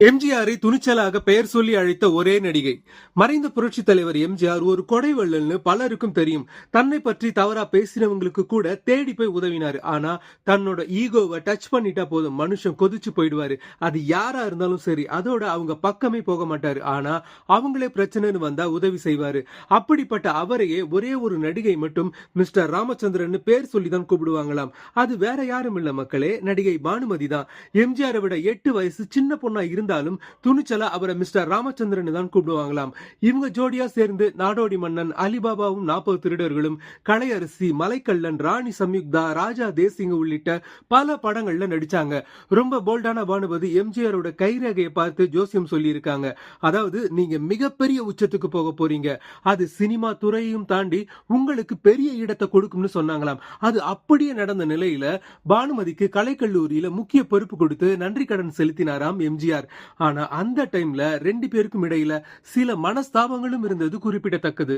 எம்ஜிஆரை துணிச்சலாக பெயர் சொல்லி அழைத்த ஒரே நடிகை. மறைந்த புரட்சித் தலைவர் எம்ஜிஆர் ஒரு கொடைவள்ளல்னு பலருக்கும் தெரியும். தன்னை பற்றி தவறா பேசினவங்களுக்கு கூட தேடி போய் உதவினாரு. ஆனா தன்னோட ஈகோவை டச் பண்ணிட்டா போதும் மனுஷன் கொதிச்சு போயிடுவாரு. அது யாரா இருந்தாலும் சரி, அதோட அவங்க பக்கமே போக மாட்டாரு. ஆனா அவங்களே பிரச்சனைன்னு வந்தா உதவி செய்வாரு. அப்படிப்பட்ட அவரையே ஒரே ஒரு நடிகை மட்டும் மிஸ்டர் ராமச்சந்திரன் பேர் சொல்லி தான் கூப்பிடுவாங்களாம். அது வேற யாரும் இல்ல மக்களே, நடிகை பானுமதி தான். எம்ஜிஆரை விட 8 வயசு சின்ன பொண்ணா இருந்தாலும் துணிச்சலா அவரை மிஸ்டர் ராமச்சந்திரன் தான் கூப்பிடுவாங்களாம். இவங்க ஜோடியா சேர்ந்து நாடோடி மன்னன், அலிபாபாவும் 40 திருடர்களும், கலையரசி, மலைக்கள்ளன், ராணி சம்யுக்தா, ராஜா தேசிங் உள்ளிட்ட பல படங்கள்ல நடிச்சாங்க. ரொம்ப போல்டான பானுமதி எம்ஜிஆரோட கைரேகையை பார்த்து ஜோசியம் சொல்லி இருக்காங்க. அதாவது, நீங்க மிகப்பெரிய உச்சத்துக்கு போக போறீங்க, அது சினிமா துறையையும் தாண்டி உங்களுக்கு பெரிய இடத்தை கொடுக்கும்னு சொன்னாங்களாம். அது அப்படியே நடந்த நிலையில பானுமதிக்கு கலைக்கல்லூரியில முக்கிய பொறுப்பு கொடுத்து நன்றி கடன் செலுத்தினாராம் எம்ஜிஆர். ஆனா அந்த டைம்ல 2 பேருக்கும் இடையில சில மனஸ்தாபங்களும் இருந்தது குறிப்பிடத்தக்கது.